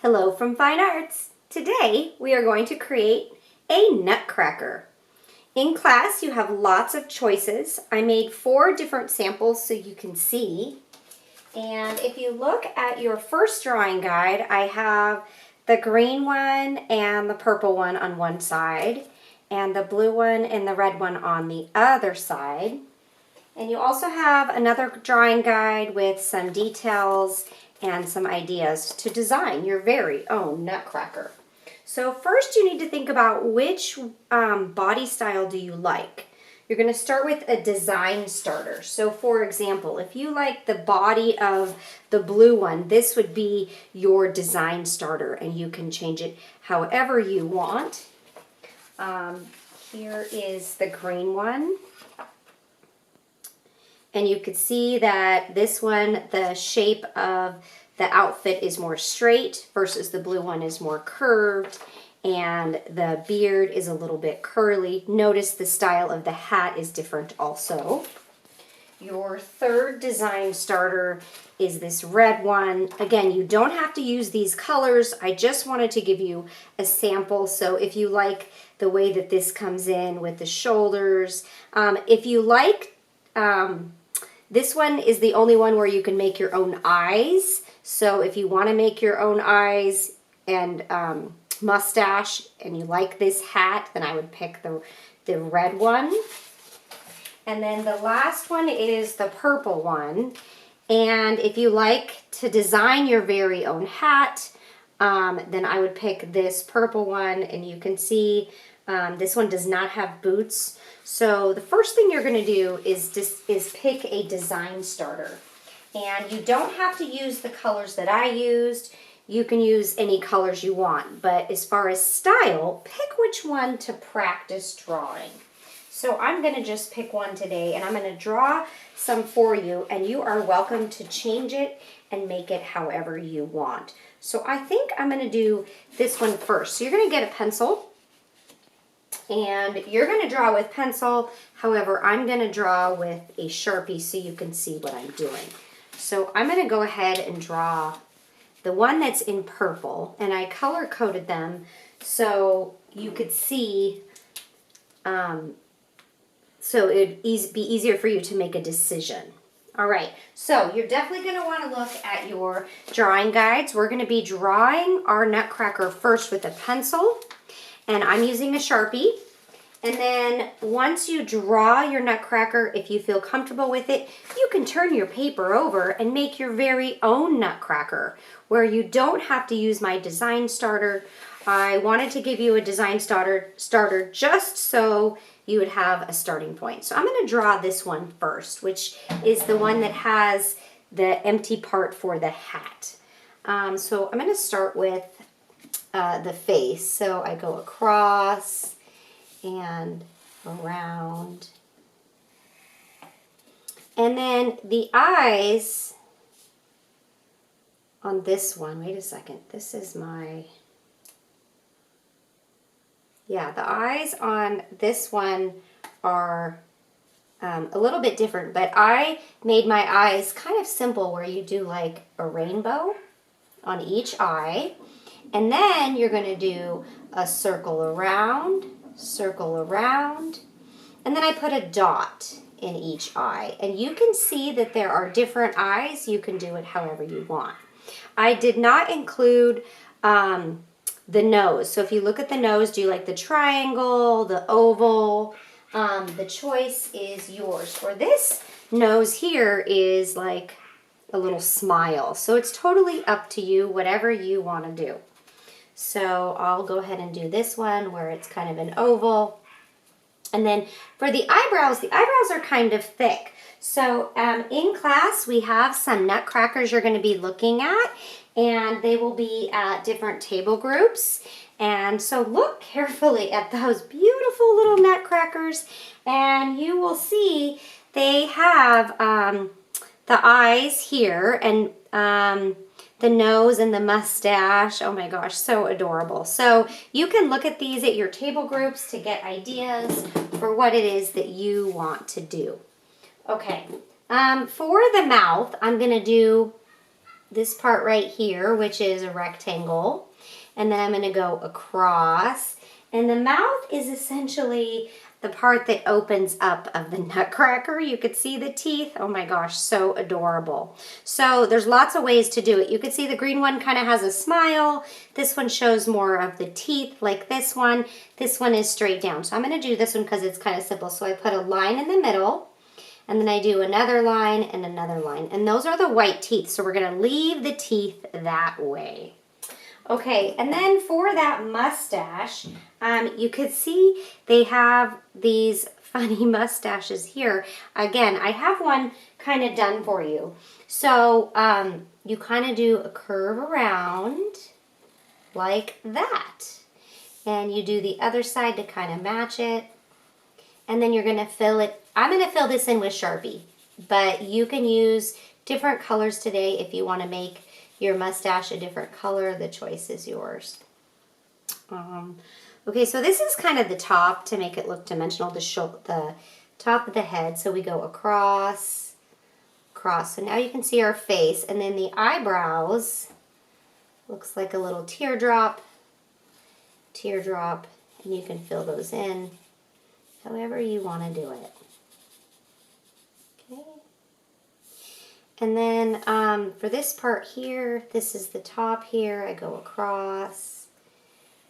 Hello from Fine Arts. Today we are going to create a nutcracker. In class you have lots of choices. I made 4 different samples so you can see. And if you look at your first drawing guide, I have the green one and the purple one on one side, and the blue one and the red one on the other side. And you also have another drawing guide with some details and some ideas to design your very own nutcracker. So first you need to think about which body style do you like. You're going to start with a design starter. So for example, if you like the body of the blue one, this would be your design starter, and you can change it however you want. Here is the green one. And you could see that this one, the shape of the outfit is more straight versus the blue one is more curved, and the beard is a little bit curly. Notice the style of the hat is different also. Your third design starter is this red one. Again, you don't have to use these colors. I just wanted to give you a sample. So if you like the way that this comes in with the shoulders, if you like this one is the only one where you can make your own eyes. So if you want to make your own eyes and mustache and you like this hat, then I would pick the red one. And then the last one is the purple one. And if you like to design your very own hat, then I would pick this purple one. And you can see this one does not have boots. So the first thing you're going to do is pick a design starter. And you don't have to use the colors that I used. You can use any colors you want. But as far as style, pick which one to practice drawing. So I'm going to just pick one today, and I'm going to draw some for you, and you are welcome to change it and make it however you want. So I think I'm going to do this one first. So you're going to get a pencil. And you're going to draw with pencil. However, I'm going to draw with a Sharpie so you can see what I'm doing. So I'm going to go ahead and draw the one that's in purple. And I color coded them so you could see, so it'd be easier for you to make a decision. All right, so you're definitely going to want to look at your drawing guides. We're going to be drawing our nutcracker first with a pencil. And I'm using a Sharpie. And then once you draw your nutcracker, if you feel comfortable with it, you can turn your paper over and make your very own nutcracker where you don't have to use my design starter. I wanted to give you a design starter just so you would have a starting point. So I'm going to draw this one first, which is the one that has the empty part for the hat. So I'm going to start with the face. So I go across and around. And then the eyes on this one, wait a second, this is my, yeah, the eyes on this one are a little bit different, but I made my eyes kind of simple where you do like a rainbow on each eye. And then you're going to do a circle around, and then I put a dot in each eye. And you can see that there are different eyes. You can do it however you want. I did not include the nose. So if you look at the nose, do you like the triangle, the oval? The choice is yours. For this nose here is like a little smile. So it's totally up to you, whatever you want to do. So I'll go ahead and do this one where it's kind of an oval. And then for the eyebrows are kind of thick. So in class we have some nutcrackers you're going to be looking at, and they will be at different table groups. And so look carefully at those beautiful little nutcrackers, and you will see they have the eyes here, and the nose and the mustache. Oh my gosh, so adorable. So you can look at these at your table groups to get ideas for what it is that you want to do. Okay, for the mouth, I'm going to do this part right here, which is a rectangle, and then I'm going to go across. And the mouth is essentially the part that opens up of the Nutcracker. You could see the teeth. Oh my gosh, so adorable. So there's lots of ways to do it. You could see the green one kind of has a smile. This one shows more of the teeth like this one. This one is straight down. So I'm going to do this one because it's kind of simple. So I put a line in the middle, and then I do another line and another line. And those are the white teeth. So we're going to leave the teeth that way. Okay, and then for that mustache, you could see they have these funny mustaches here. Again, I have one kind of done for you. So you kind of do a curve around like that. And you do the other side to kind of match it. And then you're going to fill it. I'm going to fill this in with Sharpie, but you can use different colors today if you want to make your mustache a different color. The choice is yours. Okay, so this is kind of the top to make it look dimensional, the top of the head. So we go across, across. So now you can see our face, and then the eyebrows looks like a little teardrop, teardrop, and you can fill those in however you want to do it. Okay. And then for this part here, this is the top here. I go across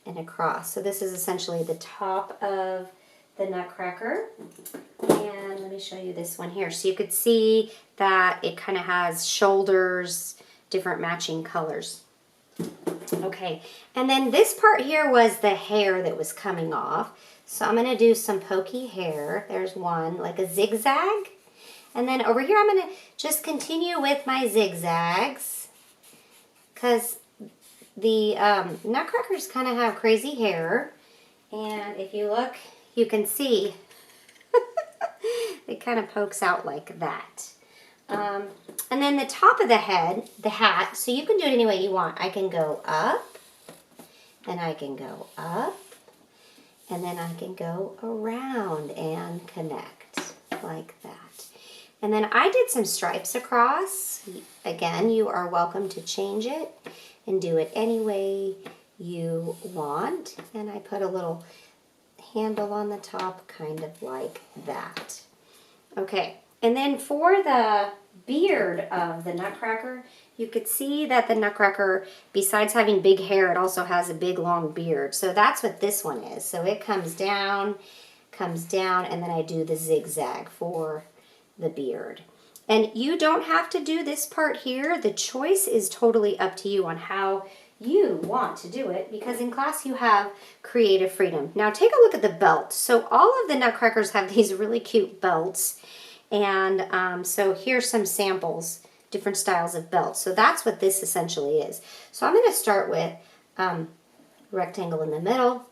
and across. So this is essentially the top of the Nutcracker. And let me show you this one here. So you could see that it kind of has shoulders, different matching colors. Okay, and then this part here was the hair that was coming off. So I'm going to do some pokey hair. There's one, like a zigzag. And then over here, I'm going to just continue with my zigzags because the Nutcrackers kind of have crazy hair. And if you look, you can see it kind of pokes out like that. And then the top of the head, the hat, so you can do it any way you want. I can go up, and I can go up, and then I can go around and connect like that. And then I did some stripes across. Again, you are welcome to change it and do it any way you want. And I put a little handle on the top, kind of like that. Okay, and then for the beard of the Nutcracker, you could see that the Nutcracker, besides having big hair, it also has a big long beard. So that's what this one is. So it comes down, and then I do the zigzag for the beard. And you don't have to do this part here. The choice is totally up to you on how you want to do it, because in class you have creative freedom. Now take a look at the belt. So all of the Nutcrackers have these really cute belts. And so here's some samples, different styles of belts. So that's what this essentially is. So I'm going to start with a rectangle in the middle,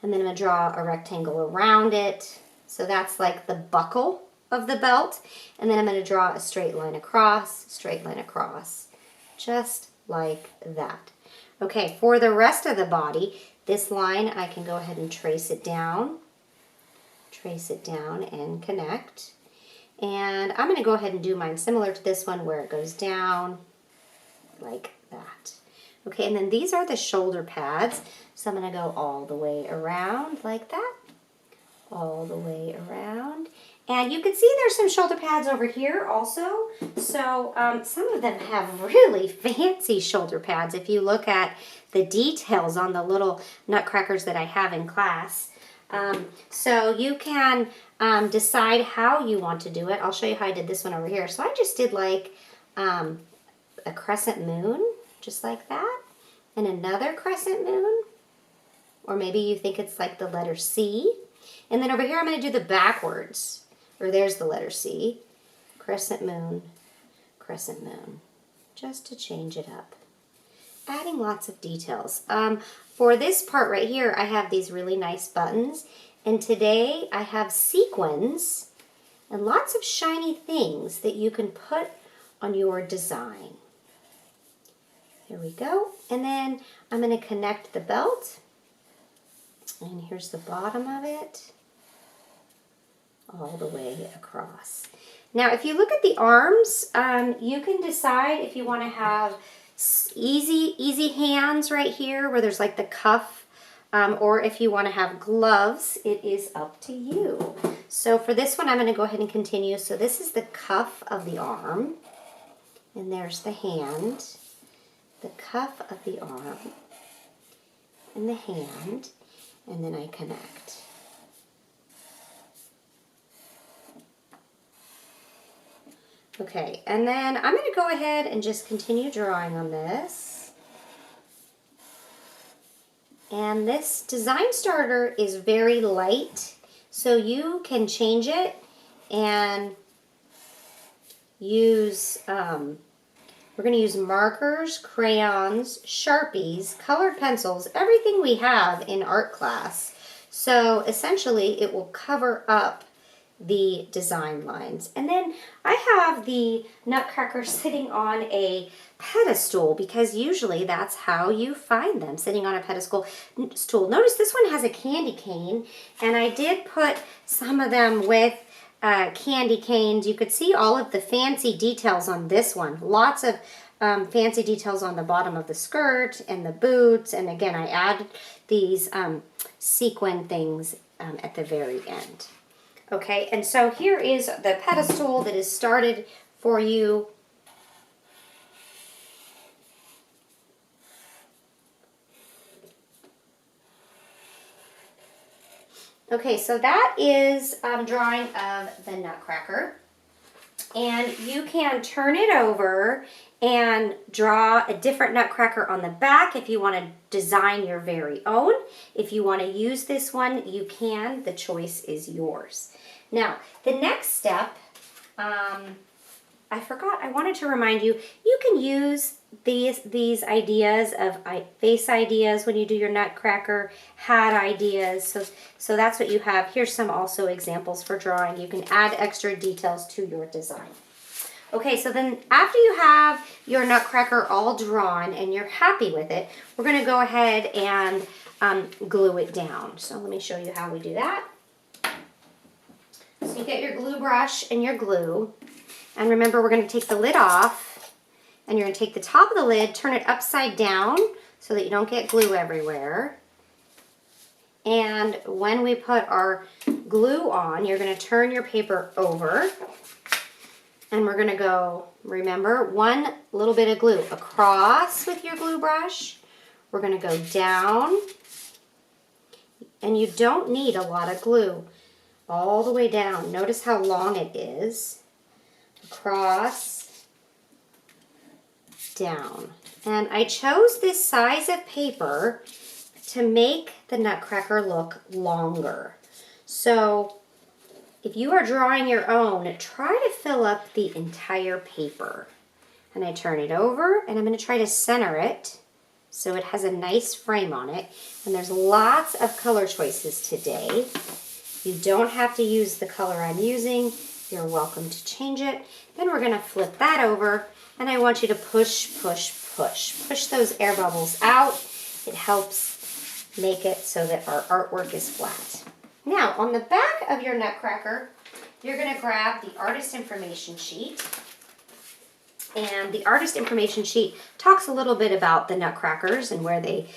and then I'm going to draw a rectangle around it. So that's like the buckle of the belt. And then I'm going to draw a straight line across, just like that. Okay, for the rest of the body, this line, I can go ahead and trace it down and connect. And I'm going to go ahead and do mine similar to this one, where it goes down like that. Okay, and then these are the shoulder pads. So I'm going to go all the way around like that, all the way around. And you can see there's some shoulder pads over here also. So some of them have really fancy shoulder pads if you look at the details on the little Nutcrackers that I have in class. So you can decide how you want to do it. I'll show you how I did this one over here. So I just did like a crescent moon, just like that, and another crescent moon. Or maybe you think it's like the letter C. And then over here I'm going to do the backwards. Or there's the letter C. Crescent moon, just to change it up. Adding lots of details. For this part right here, I have these really nice buttons. And today I have sequins and lots of shiny things that you can put on your design. There we go. And then I'm going to connect the belt. And here's the bottom of it. all the way across. Now, if you look at the arms, you can decide if you want to have easy hands right here where there's like the cuff, or if you want to have gloves. It is up to you. So for this one, I'm going to go ahead and continue. So this is the cuff of the arm, and there's the hand, the cuff of the arm, and the hand, and then I connect. Okay, and then I'm going to go ahead and just continue drawing on this. And this design starter is very light, so you can change it and use, we're going to use markers, crayons, Sharpies, colored pencils, everything we have in art class. So essentially it will cover up the design lines. And then I have the Nutcracker sitting on a pedestal because usually that's how you find them, sitting on a pedestal stool. Notice this one has a candy cane, and I did put some of them with candy canes. You could see all of the fancy details on this one. Lots of fancy details on the bottom of the skirt and the boots, and again I added these sequin things at the very end. Okay, and so here is the pedestal that is started for you. Okay, so that is drawing of the Nutcracker. And you can turn it over and draw a different Nutcracker on the back if you want to design your very own. If you want to use this one, you can. The choice is yours. Now, the next step, I forgot, I wanted to remind you, you can use these ideas of face ideas when you do your Nutcracker, hat ideas. So that's what you have. Here's some also examples for drawing. You can add extra details to your design. Okay, so then after you have your Nutcracker all drawn and you're happy with it, we're going to go ahead and glue it down. So let me show you how we do that. So you get your glue brush and your glue. And remember, we're going to take the lid off, and you're going to take the top of the lid, turn it upside down so that you don't get glue everywhere. And when we put our glue on, you're going to turn your paper over, and we're going to go, remember, one little bit of glue across with your glue brush. We're going to go down, and you don't need a lot of glue. All the way down. Notice how long it is. Across, down. And I chose this size of paper to make the Nutcracker look longer. So if you are drawing your own, try to fill up the entire paper. And I turn it over, and I'm going to try to center it so it has a nice frame on it. And there's lots of color choices today. You don't have to use the color I'm using. You're welcome to change it. Then we're going to flip that over, and I want you to push, push, push. Push those air bubbles out. It helps make it so that our artwork is flat. Now, on the back of your Nutcracker, you're going to grab the artist information sheet. And the artist information sheet talks a little bit about the Nutcrackers and where they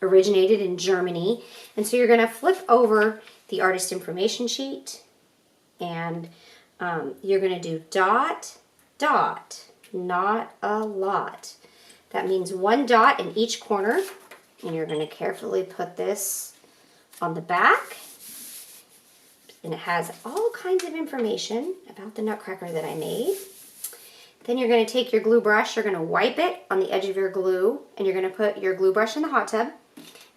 originated in Germany. And so you're going to flip over the artist information sheet, and you're going to do dot, dot, not a lot. That means one dot in each corner, and you're going to carefully put this on the back, and it has all kinds of information about the Nutcracker that I made. Then you're going to take your glue brush, you're going to wipe it on the edge of your glue, and you're going to put your glue brush in the hot tub,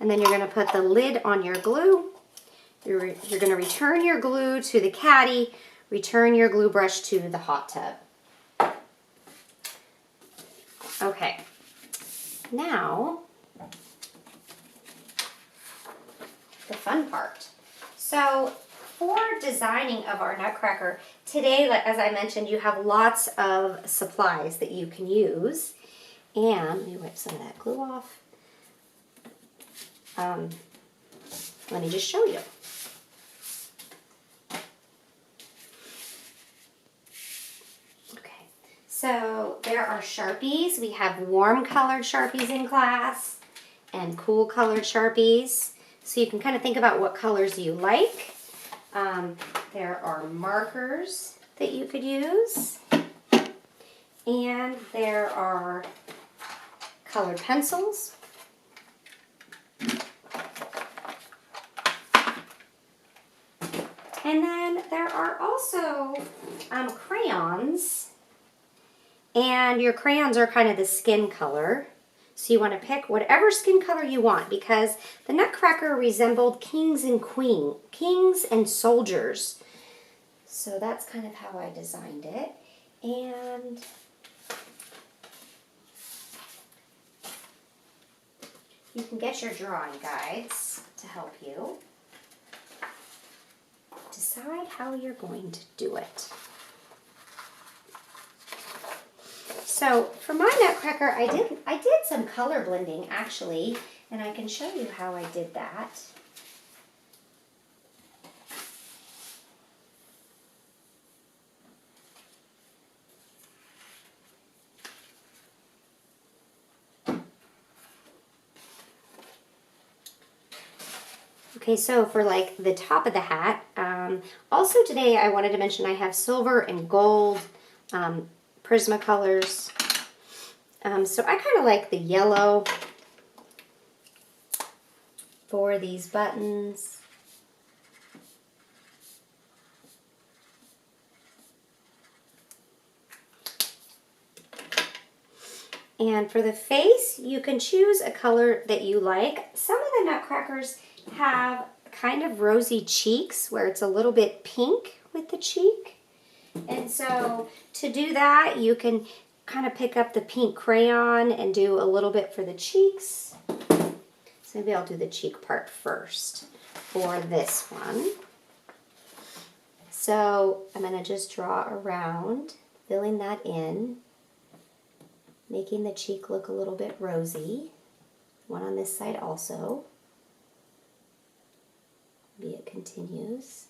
and then you're going to put the lid on your glue. You're going to return your glue to the caddy, return your glue brush to the hot tub. Okay, now the fun part. So for designing of our Nutcracker, today, as I mentioned, you have lots of supplies that you can use. And let me wipe some of that glue off. Let me just show you. So there are Sharpies. We have warm colored Sharpies in class and cool colored Sharpies. So you can kind of think about what colors you like. There are markers that you could use. And there are colored pencils. And then there are also crayons. And your crayons are kind of the skin color. So you want to pick whatever skin color you want, because the Nutcracker resembled kings and soldiers. So that's kind of how I designed it. And you can get your drawing guides to help you decide how you're going to do it. So for my Nutcracker, I did some color blending actually, and I can show you how I did that. Okay, so for like the top of the hat, also today I wanted to mention I have silver and gold Prismacolors. So I kind of like the yellow for these buttons. And for the face, you can choose a color that you like. Some of the Nutcrackers have kind of rosy cheeks where it's a little bit pink with the cheek. And so to do that, you can kind of pick up the pink crayon and do a little bit for the cheeks. So maybe I'll do the cheek part first for this one. So I'm going to just draw around, filling that in, making the cheek look a little bit rosy. One on this side also. Maybe it continues.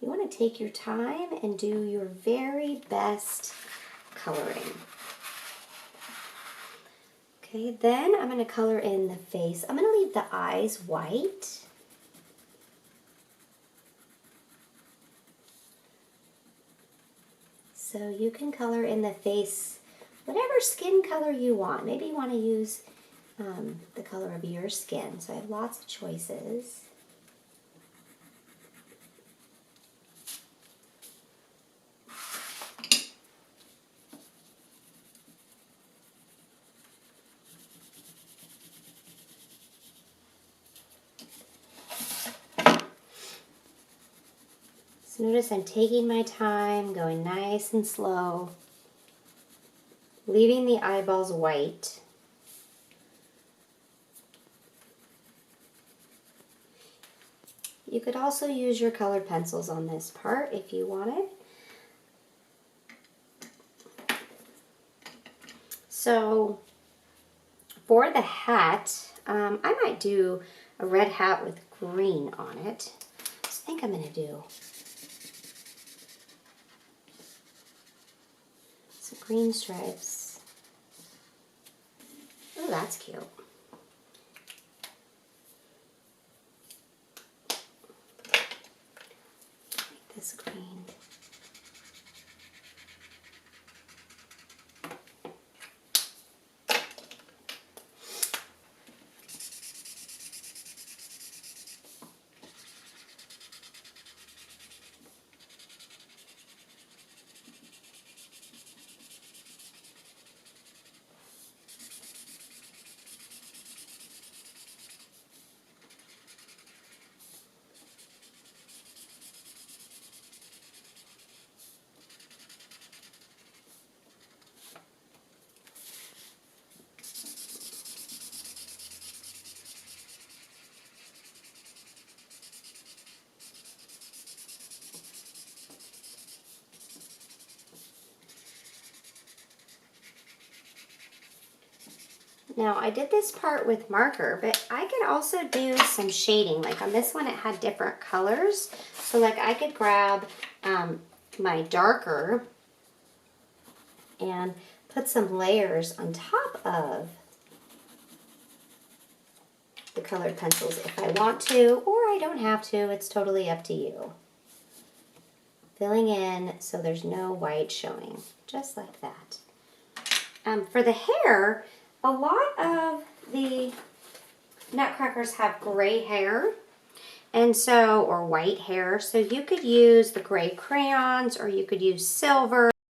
You want to take your time and do your very best coloring. Okay, then I'm going to color in the face. I'm going to leave the eyes white. So you can color in the face whatever skin color you want. Maybe you want to use the color of your skin. So I have lots of choices. So notice I'm taking my time, going nice and slow, leaving the eyeballs white. You could also use your colored pencils on this part if you wanted. So for the hat, I might do a red hat with green on it. I think I'm going to do some green stripes. Oh, that's cute. Make this green. Now I did this part with marker, but I could also do some shading. Like on this one it had different colors. So like I could grab my darker and put some layers on top of the colored pencils if I want to, or I don't have to. It's totally up to you. Filling in so there's no white showing, just like that. For the hair, a lot of the Nutcrackers have gray hair, and so, or white hair, so you could use the gray crayons or you could use silver.